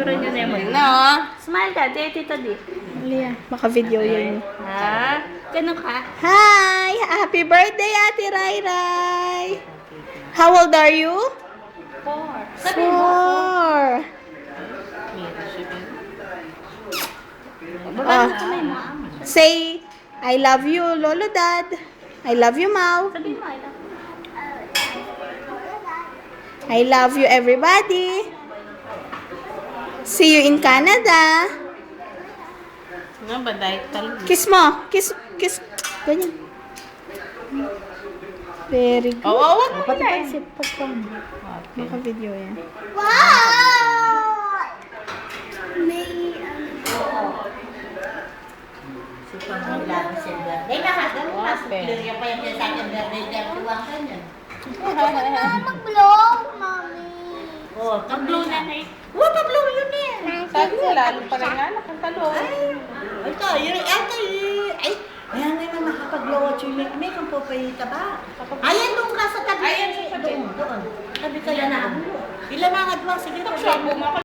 Picture nyo na yung Na, oh. Smile ka, Tito Di. Liya, maka-video yun. Ha? Ganun ka? Hi! Happy birthday, Ate Rai Rai! How old are you? 4. Sabi mo. 4. Say, I love you, Lolo Dad. I love you, Mau. Sabi mo, I love you. I love you, everybody. See you in Canada. Nga ba, dahil talo. Kiss mo. Kiss. Kiss. Ganyan. Very good. Oo, wag mo Pati na pa si Papa. Maka-video yan. Mag-blow, mami. Mag-blow na na eh. Pa-blow yun eh. Sabi ko, lalo pa rin nga, nakantalo. Ito, ay, ayan naman makapag-blow at yung make ang papayita ba? Ayan doon ka sa tabi. Ayan sa tabi. Doon. Tabi ka na. Ilan mga adwa, sige. Siya,